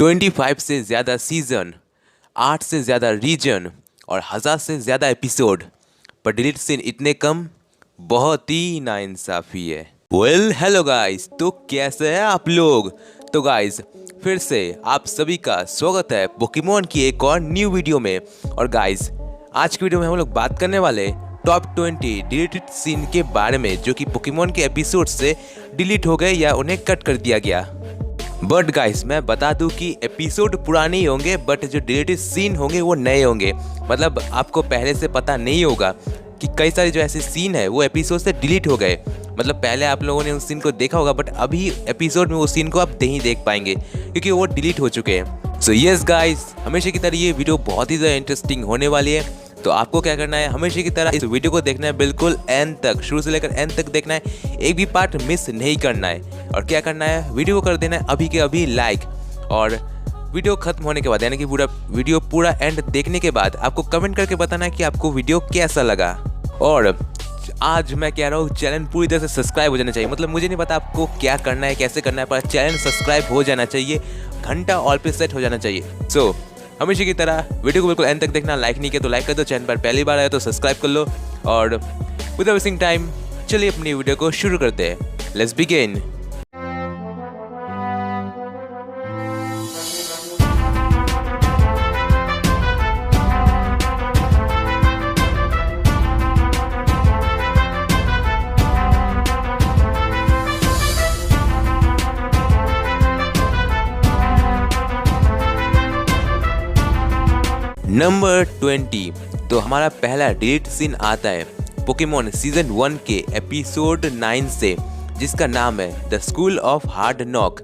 25 से ज़्यादा सीज़न, 8 से ज़्यादा रीजन और 1000 से ज़्यादा एपिसोड, पर डिलीट सीन इतने कम, बहुत ही नाइंसाफ़ी है। हेलो गाइस, तो कैसे हैं आप लोग? तो गाइस, फिर से आप सभी का स्वागत है पोकेमॉन की एक और न्यू वीडियो में। और गाइस, आज की वीडियो में हम लोग बात करने वाले टॉप 20 डिलीटेड सीन के बारे में, जो कि पोकेमॉन के एपिसोड से डिलीट हो गए या उन्हें कट कर दिया गया। बट गाइस, मैं बता दूं कि एपिसोड पुराने ही होंगे, बट जो डिलीटेड सीन होंगे वो नए होंगे। मतलब आपको पहले से पता नहीं होगा कि कई सारे जो ऐसे सीन है वो एपिसोड से डिलीट हो गए। मतलब पहले आप लोगों ने उस सीन को देखा होगा, बट अभी एपिसोड में उस सीन को आप नहीं देख पाएंगे क्योंकि वो डिलीट हो चुके हैं। सो यस गाइस, हमेशा की तरह ये वीडियो बहुत ही ज़्यादा इंटरेस्टिंग होने वाली है। तो आपको क्या करना है, हमेशा की तरह इस वीडियो को देखना है बिल्कुल एंड तक, शुरू से लेकर एंड तक देखना है, एक भी पार्ट मिस नहीं करना है। और क्या करना है, वीडियो को कर देना है अभी के अभी लाइक, और वीडियो खत्म होने के बाद यानी कि वीडियो पूरा एंड देखने के बाद आपको कमेंट करके बताना है कि आपको वीडियो कैसा लगा। और आज मैं कह रहा हूँ, चैनल पूरी तरह से सब्सक्राइब हो जाना चाहिए। मतलब मुझे नहीं पता आपको क्या करना है, कैसे करना है, पर चैनल सब्सक्राइब हो जाना चाहिए, घंटा ऑल पे सेट हो जाना चाहिए। सो हमेशा की तरह वीडियो को बिल्कुल एंड तक देखना। लाइक नहीं किया तो लाइक कर दो, चैनल पर पहली बार आया तो सब्सक्राइब कर लो। और विदाउट वेस्टिंग टाइम चलिए अपनी वीडियो को शुरू करते हैं। Let's begin. नंबर 20, तो हमारा पहला डिलीट सीन आता है पोकेमॉन सीजन 1 के एपिसोड 9 से, जिसका नाम है the school of hard knock.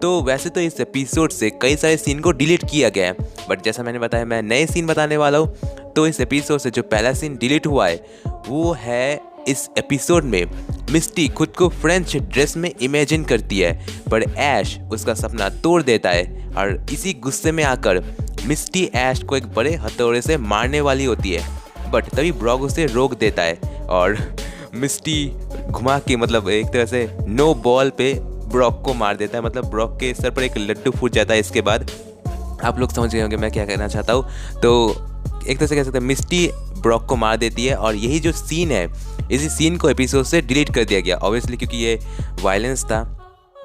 तो वैसे तो इस एपिसोड से कई सारे सीन को डिलीट किया गया है, बट जैसा मैंने बताया मैं नए सीन बताने वाला हूँ। तो इस एपिसोड से जो पहला सीन डिलीट हुआ है वो है, इस एपिसोड में मिस्टी खुद को फ्रेंच ड्रेस में इमेजिन करती है, पर ऐश उसका सपना तोड़ देता है। और इसी गुस्से में आकर मिस्टी ऐश को एक बड़े हथौड़े से मारने वाली होती है, बट तभी ब्रॉक उसे रोक देता है और मिस्टी घुमा के, मतलब एक तरह से नो बॉल पे ब्रॉक को मार देता है। मतलब ब्रॉक के सर पर एक लड्डू फूट जाता है। इसके बाद आप लोग समझ गए होंगे मैं क्या कहना चाहता हूँ। तो एक तरह से कह सकते हैं मिस्टी ब्रॉक को मार देती है, और यही जो सीन है, इसी सीन को एपिसोड से डिलीट कर दिया गया ऑब्वियसली, क्योंकि ये वायलेंस था।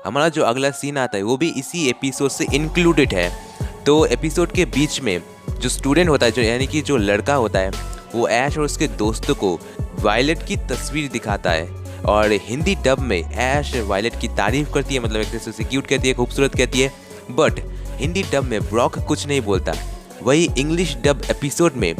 हमारा जो अगला सीन आता है वो भी इसी एपिसोड से इंक्लूडेड है। तो एपिसोड के बीच में जो स्टूडेंट होता है, जो यानी कि जो लड़का होता है, वो ऐश और उसके दोस्तों को वायलेट की तस्वीर दिखाता है। और हिंदी डब में ऐश वायलेट की तारीफ करती है, मतलब एक तरह से क्यूट कहती है, खूबसूरत कहती है। बट हिंदी डब में ब्रॉक कुछ नहीं बोलता। वही इंग्लिश डब एपिसोड में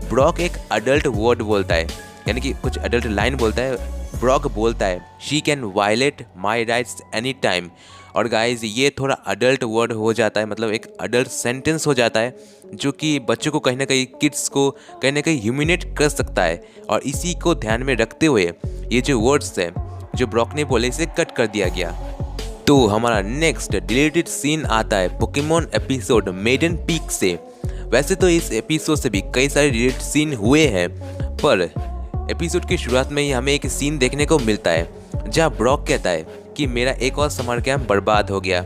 ब्रॉक एक अडल्ट वर्ड बोलता है, यानी कि कुछ अडल्ट लाइन बोलता है। ब्रॉक बोलता है she can violate my rights any time. और गाइज, ये थोड़ा अडल्ट वर्ड हो जाता है, मतलब एक अडल्ट सेंटेंस हो जाता है, जो कि बच्चों को कहीं ना कहीं, किड्स को कहीं ना कहीं ह्यूमिनेट कर सकता है। और इसी को ध्यान में रखते हुए ये जो वर्ड्स है जो ब्रॉक ने बोले, इसे कट कर दिया गया। तो हमारा नेक्स्ट डिलीटेड सीन आता है पोकेमॉन एपिसोड मेडन पीक से। वैसे तो इस एपिसोड से भी कई सारे डिलीटेड सीन हुए हैं, पर एपिसोड की शुरुआत में ही हमें एक सीन देखने को मिलता है जहाँ ब्रॉक कहता है कि मेरा एक और समर कैंप बर्बाद हो गया।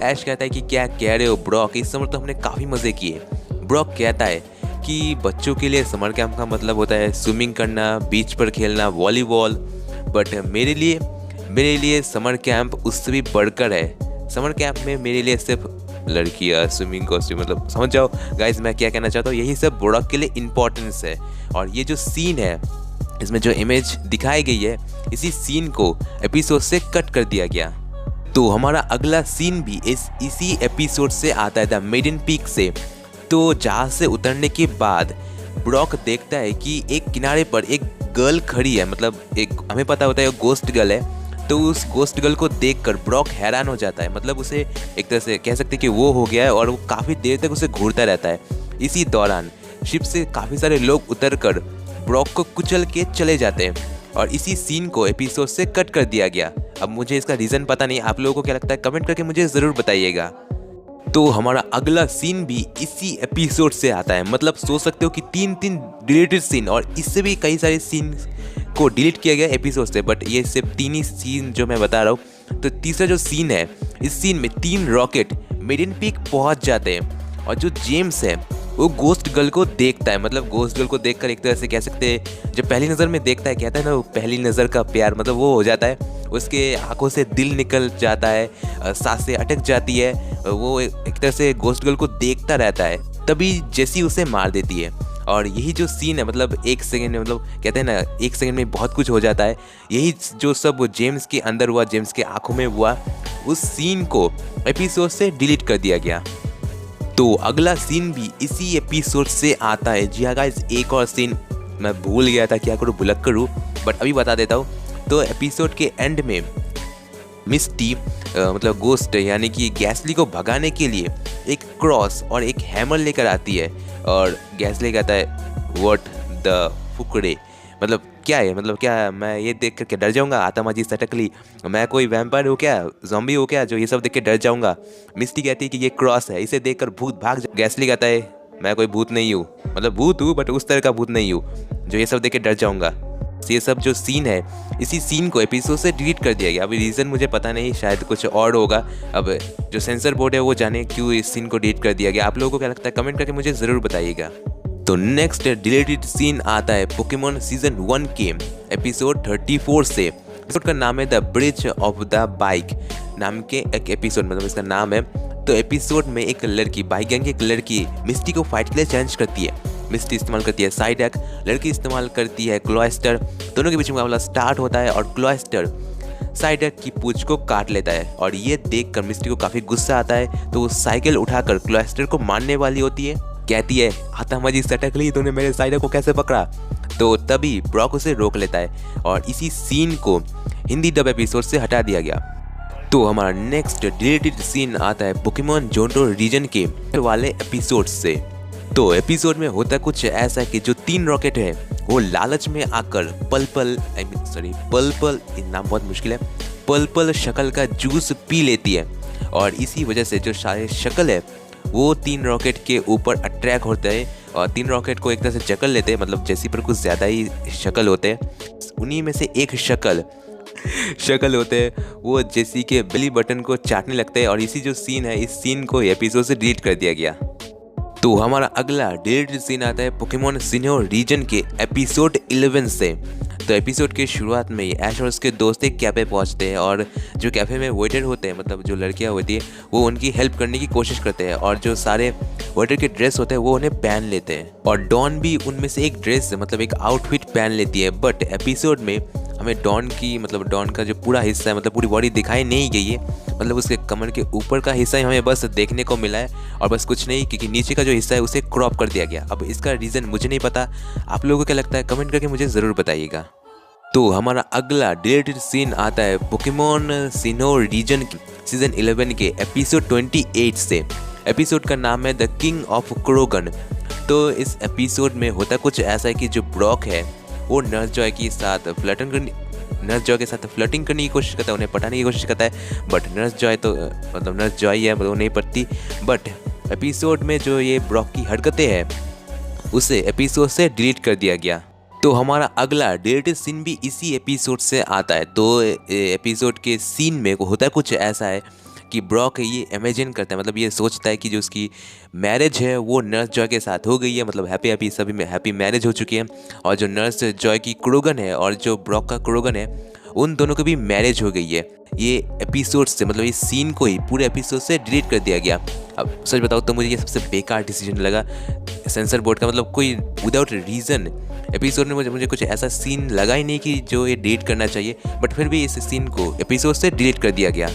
ऐश कहता है कि क्या कह रहे हो ब्रॉक, इस समर तो हमने काफ़ी मज़े किए। ब्रॉक कहता है कि बच्चों के लिए समर कैंप का मतलब होता है स्विमिंग करना, बीच पर खेलना, वॉलीबॉल, बट मेरे लिए समर कैंप उससे भी बढ़कर है। समर कैंप में मेरे लिए सिर्फ लड़कियाँ, स्विमिंग कॉस्ट्यूम, मतलब समझ जाओ गाइज मैं क्या कहना चाहता हूँ। यही सब ब्रॉक के लिए इम्पोर्टेंस है। और ये जो सीन है, इसमें जो इमेज दिखाई गई है, इसी सीन को एपिसोड से कट कर दिया गया। तो हमारा अगला सीन भी इसी एपिसोड से आता है द मेडन पीक से। तो जहाज से उतरने के बाद ब्रॉक देखता है कि एक किनारे पर एक गर्ल खड़ी है, मतलब एक, हमें पता होता है वो गोस्ट गर्ल है। तो उस गोस्ट गर्ल को देखकर ब्रॉक हैरान हो जाता है, मतलब उसे एक तरह से कह सकते हैं कि वो हो गया है, और वो काफ़ी देर तक उसे घूरता रहता है। इसी दौरान शिप से काफ़ी सारे लोग उतरकर ब्रॉक को कुचल के चले जाते हैं, और इसी सीन को एपिसोड से कट कर दिया गया। अब मुझे इसका रीज़न पता नहीं, आप लोगों को क्या लगता है कमेंट करके मुझे ज़रूर बताइएगा। तो हमारा अगला सीन भी इसी एपिसोड से आता है। मतलब सोच सकते हो कि तीन डिलीटेड सीन, और इससे भी कई सारे सीन को डिलीट किया गया एपिसोड से, बट ये सिर्फ 3 ही सीन जो मैं बता रहा हूँ। तो तीसरा जो सीन है, इस सीन में 3 रॉकेट मेडिन पीक पहुंच जाते हैं और जो जेम्स है वो गोस्ट गर्ल को देखता है। मतलब गोस्ट गर्ल को देखकर एक तरह से कह सकते हैं जब पहली नज़र में देखता है, कहता है ना वो पहली नज़र का प्यार, मतलब वो हो जाता है। उसके आंखों से दिल निकल जाता है, सांसें अटक जाती है, वो एक तरह से गोस्ट गर्ल को देखता रहता है। तभी जेसी उसे मार देती है। और यही जो सीन है मतलब एक सेकंड में, मतलब कहते हैं ना एक सेकंड में बहुत कुछ हो जाता है। यही जो सब जेम्स के अंदर हुआ, जेम्स के आंखों में हुआ, उस सीन को एपिसोड से डिलीट कर दिया गया। तो अगला सीन भी इसी एपिसोड से आता है। जी हाँ गाइस, एक और सीन मैं भूल गया था, क्या करूँ भुलक करूँ, बट अभी बता देता हूँ। तो एपिसोड के एंड में मिस्टी मतलब गोस्ट यानी कि गैसली को भगाने के लिए एक क्रॉस और एक हैमर लेकर आती है। और गैसली कहता है व्हाट द फुकड़े, मतलब क्या है, मतलब क्या मैं ये देख कर के डर जाऊंगा, आतमाजी सटकली, मैं कोई वैम्पायर हो क्या, ज़ॉम्बी हो क्या जो ये सब देख के डर जाऊंगा। मिस्टी कहती है कि ये क्रॉस है, इसे देखकर भूत भाग जा। गैसली कहता है मैं कोई भूत नहीं हूँ, मतलब भूत हूँ बट उस तरह का भूत नहीं हूँ जो ये सब देख के डर जाऊंगा। ये सब जो सीन है, इसी सीन को एपिसोड से डिलीट कर दिया गया। अभी रीज़न मुझे पता नहीं, शायद कुछ और होगा। अब जो सेंसर बोर्ड है वो जाने क्यों इस सीन को डिलीट कर दिया गया। आप लोगों को क्या लगता है कमेंट करके मुझे ज़रूर बताइएगा। तो नेक्स्ट डिलीटेड सीन आता है पोकेमॉन सीजन 1 के एपिसोड 34 से। एपिसोड का नाम है the bridge of the bike नाम के एक एपिसोड, मतलब इसका नाम है। तो एपिसोड में एक लड़की, बाइक गैंग की एक लड़की मिस्टी को फाइट के लिए चैलेंज करती है। मिस्टी इस्तेमाल करती है साइडैक, लड़की इस्तेमाल करती है क्लॉयस्टर। दोनों के बीच मुकाबला स्टार्ट होता है और क्लॉयस्टर साइडैक की पूंछ को काट लेता है। और ये देखकर मिस्टी को काफ़ी गुस्सा आता है, तो वो साइकिल उठाकर क्लॉयस्टर को मारने वाली होती है। कहती है आतमाजी सटक ली, तूने मेरे साइडैक को कैसे पकड़ा। तो तभी ब्रॉक उसे रोक लेता है और इसी सीन को हिंदी डब एपिसोड से हटा दिया गया। तो हमारा नेक्स्ट डिलीटेड सीन आता है पोकेमॉन जोंटो रीजन के वाले एपिसोड से। तो एपिसोड में होता कुछ ऐसा है कि जो 3 रॉकेट है वो लालच में आकर पल नाम बहुत मुश्किल है, पल शक्ल का जूस पी लेती है। और इसी वजह से जो शक्ल है वो 3 रॉकेट के ऊपर अट्रैक्ट होता है और 3 रॉकेट को एक तरह से जकड़ लेते हैं। मतलब जैसी पर कुछ ज़्यादा ही शक्ल होते हैं, उन्हीं में से एक शक्ल होते हैं वो जेसी के बेली बटन को चाटने लगता है। और इसी जो सीन है, इस सीन को एपिसोड से डिलीट कर दिया गया। तो हमारा अगला डिलीटेड सीन आता है पोकेमॉन सिन्हो रीजन के एपिसोड 11 से। तो एपिसोड के शुरुआत में ऐश और उसके दोस्त एक कैफ़े पहुंचते हैं और जो कैफ़े में वेटर होते हैं, मतलब जो लड़कियां होती है, वो उनकी हेल्प करने की कोशिश करते हैं। और जो सारे वेटर के ड्रेस होते हैं वो उन्हें पहन लेते हैं और डॉन भी उनमें से एक ड्रेस, मतलब एक आउटफिट पहन लेती है। बट एपिसोड में हमें डॉन का जो पूरा हिस्सा है, मतलब पूरी बॉडी दिखाई नहीं गई है, मतलब उसके कमर के ऊपर का हिस्सा ही हमें बस देखने को मिला है और बस कुछ नहीं, क्योंकि नीचे का जो हिस्सा है उसे क्रॉप कर दिया गया। अब इसका रीज़न मुझे नहीं पता, आप लोगों को क्या लगता है कमेंट करके मुझे ज़रूर बताइएगा। तो हमारा अगला डिलीटेड सीन आता है पोकेमॉन सिन्हो रीजन सीजन 11 के एपिसोड 28 से। एपिसोड का नाम है द किंग ऑफ क्रोगन। तो इस एपिसोड में होता कुछ ऐसा है कि जो ब्रॉक है वो नर्स जॉय के साथ फ्लर्टिंग करने की कोशिश करता है, उन्हें पटाने की कोशिश करता है। बट नर्स जॉय है वो नहीं पटती। बट एपिसोड में जो ये ब्रॉक की हरकतें हैं उसे एपिसोड से डिलीट कर दिया गया। तो हमारा अगला डिलीटेड सीन भी इसी एपिसोड से आता है। तो एपिसोड के सीन में होता कुछ ऐसा है कि ब्रॉक ये इमेजिन करता है, मतलब ये सोचता है कि जो उसकी मैरिज है वो नर्स जॉय के साथ हो गई है, मतलब हैप्पी सभी में हैप्पी मैरिज हो चुकी है। और जो नर्स जॉय की क्रोगन है और जो ब्रॉक का क्रोगन है उन दोनों की भी मैरिज हो गई है। ये एपिसोड से, मतलब इस सीन को ही पूरे एपिसोड से डिलीट कर दिया गया। अब सच बताओ तो मुझे ये सबसे बेकार डिसीजन लगा सेंसर बोर्ड का, मतलब कोई विदाउट रीज़न एपिसोड में मुझे कुछ ऐसा सीन लगा ही नहीं कि जो ये डिलीट करना चाहिए, बट फिर भी इस सीन को एपिसोड से डिलीट कर दिया गया।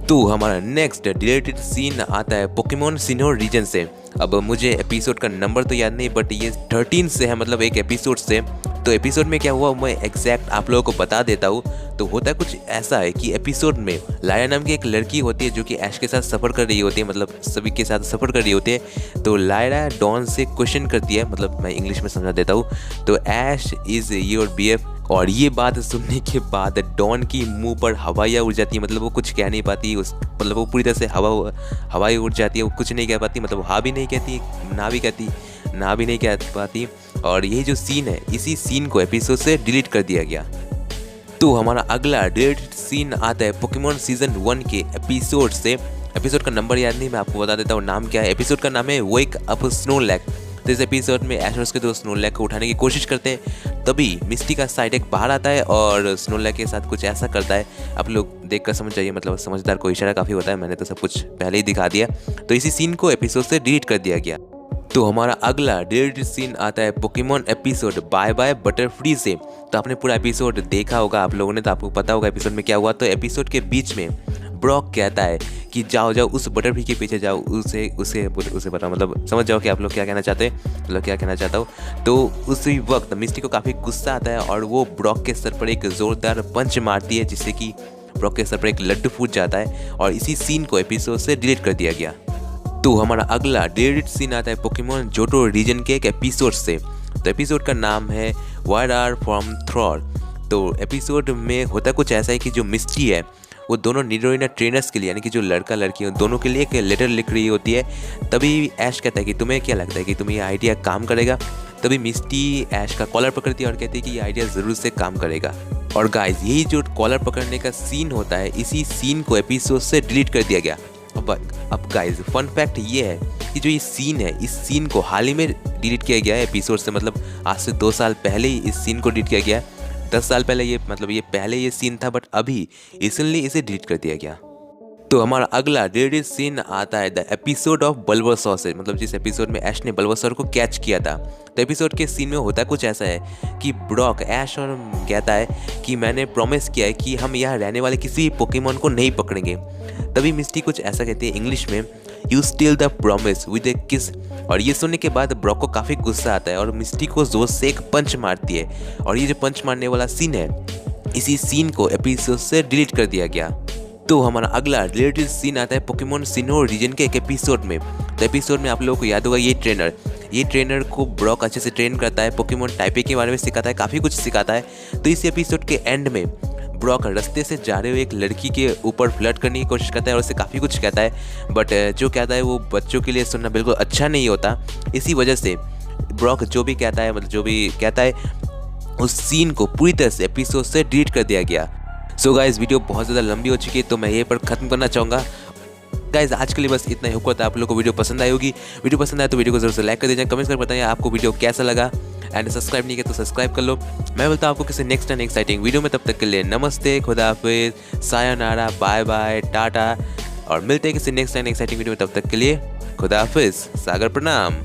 तो हमारा नेक्स्ट डिलीटेड सीन आता है पोकेमॉन सिन्हो रीजन से। अब मुझे एपिसोड का नंबर तो याद नहीं, बट ये 13 से है, मतलब एक एपिसोड से। तो एपिसोड में क्या हुआ मैं एग्जैक्ट आप लोगों को बता देता हूँ। तो होता कुछ ऐसा है कि एपिसोड में लाया नाम की एक लड़की होती है जो कि ऐश के साथ सफ़र कर रही होती है, मतलब सभी के साथ सफ़र कर रही होती है। तो लायरा डॉन से क्वेश्चन करती है, मतलब मैं इंग्लिश में समझा देता हूँ। तो ऐश इज़ योर BF। और ये बात सुनने के बाद डॉन की मुंह पर हवाइयाँ उड़ जाती है, मतलब वो कुछ कह नहीं पाती, मतलब वो पूरी तरह से हवाई उड़ जाती है, वो कुछ नहीं कह पाती, मतलब हाँ भी नहीं कहती, ना भी नहीं कह पाती। और यही जो सीन है, इसी सीन को एपिसोड से डिलीट कर दिया गया। तो हमारा अगला डिलीटेड सीन आता है पोकेमॉन सीजन 1 के एपिसोड से। एपिसोड का नंबर याद नहीं, मैं आपको बता देता हूँ नाम क्या है। एपिसोड का नाम है वेक अप स्नोलैक। तो इस एपिसोड में ऐश और उसके दोस्त स्नोलैक को उठाने की कोशिश करते हैं, तभी मिस्टी का साइड एक बाहर आता है और स्नोलैक के साथ कुछ ऐसा करता है, आप लोग देख कर समझ जाइए, मतलब समझदार को इशारा काफ़ी होता है, मैंने तो सब कुछ पहले ही दिखा दिया। तो इसी सीन को एपिसोड से डिलीट कर दिया गया। तो हमारा अगला डिलीटेड सीन आता है Pokemon episode bye bye Butterfree से। तो आपने पूरा एपिसोड देखा होगा आप लोगों ने, तो आपको पता होगा एपिसोड में क्या हुआ। तो एपिसोड के बीच में ब्रॉक कहता है कि जाओ जाओ उस बटरफ्री के पीछे जाओ, उसे उसे उसे बताओ, मतलब समझ जाओ कि आप लोग क्या कहना चाहते हैं, मतलब क्या कहना चाहता हूँ। तो उसी वक्त मिस्टी को काफ़ी गुस्सा आता है और वो ब्रॉक के सर पर एक ज़ोरदार पंच मारती है, जिससे कि ब्रॉक के सर पर एक लड्डू फूट जाता है और इसी सीन को एपिसोड से डिलीट कर दिया गया। तो हमारा अगला डिलीटेड सीन आता है पोकेमॉन जोटो रीजन के एक एपिसोड से। तो एपिसोड का नाम है वाइड आर फ्रॉम थ्रॉर। तो एपिसोड में होता कुछ ऐसा है कि जो मिस्टी है वो दोनों नीडोरिना ट्रेनर्स के लिए, यानी कि जो लड़का लड़की है दोनों के लिए एक लेटर लिख रही होती है। तभी ऐश कहता है कि तुम्हें क्या लगता है कि तुम्हें ये आइडिया काम करेगा। तभी मिस्टी ऐश का कॉलर पकड़ती है और कहती है कि ये आइडिया ज़रूर से काम करेगा। और गाइस यही जो कॉलर पकड़ने का सीन होता है, इसी सीन को एपिसोड से डिलीट कर दिया गया। अब गाइस फन फैक्ट ये है कि जो ये सीन है, इस सीन को हाल ही में डिलीट किया गया है एपिसोड से, मतलब आज से 2 साल पहले ही इस सीन को डिलीट किया गया है। 10 साल पहले ये, मतलब ये पहले ये सीन था, बट अभी रिसेंटली इसे डिलीट कर दिया गया। तो हमारा अगला डिलीटेड सीन आता है द एपिसोड ऑफ बल्बासौर से, मतलब जिस एपिसोड में ऐश ने बल्बासौर को कैच किया था। तो एपिसोड के सीन में होता कुछ ऐसा है कि ब्रॉक ऐश और कहता है कि मैंने प्रॉमिस किया है कि हम यहाँ रहने वाले किसी पोकेमॉन को नहीं पकड़ेंगे। तभी मिस्टी कुछ ऐसा कहती है इंग्लिश में, you steal the promise with a kiss. और ये सुनने के बाद ब्रॉक को काफ़ी गुस्सा आता है और मिस्टी को जोर से एक पंच मारती है। और ये जो पंच मारने वाला सीन है, इसी सीन को एपिसोड से डिलीट कर दिया गया। तो हमारा अगला रिलेटेड सीन आता है पोकेमॉन सिनो रीजन के एक एपिसोड में। तो एपिसोड में आप लोगों को याद होगा ये ट्रेनर को ब्रॉक अच्छे से ट्रेन करता है, पोकेमॉन टाइपिंग के बारे में सिखाता है, काफ़ी कुछ सिखाता है। तो इस एपिसोड के एंड में ब्रॉक रास्ते से जा रहे हुए एक लड़की के ऊपर फ्लर्ट करने की कोशिश करता है और उससे काफ़ी कुछ कहता है, बट जो कहता है वो बच्चों के लिए सुनना बिल्कुल अच्छा नहीं होता। इसी वजह से ब्रॉक जो भी कहता है, मतलब जो भी कहता है, उस सीन को पूरी तरह से एपिसोड से डिलीट कर दिया गया। सो गाइस वीडियो बहुत ज़्यादा लंबी हो चुकी है, तो मैं यहीं पर ख़त्म करना चाहूँगा। गाइस आज के लिए बस इतना ही होगा। तो आप लोगों को वीडियो पसंद आई होगी, वीडियो पसंद आए तो वीडियो को जरूर से लाइक कर दीजिए, कमेंट्स कर बताइए आपको वीडियो कैसा लगा, एंड सब्सक्राइब नहीं किया तो सब्सक्राइब कर लो। मैं बोलता हूँ आपको किसी नेक्स्ट एंड एक्साइटिंग वीडियो में, तब तक के लिए नमस्ते, खुदा हाफिज़, सायोनारा, बाय बाय, टाटा, और मिलते हैं किसी नेक्स्ट एंड एक्साइटिंग वीडियो में। तब तक के लिए खुदा हाफिज़, सागर प्रणाम।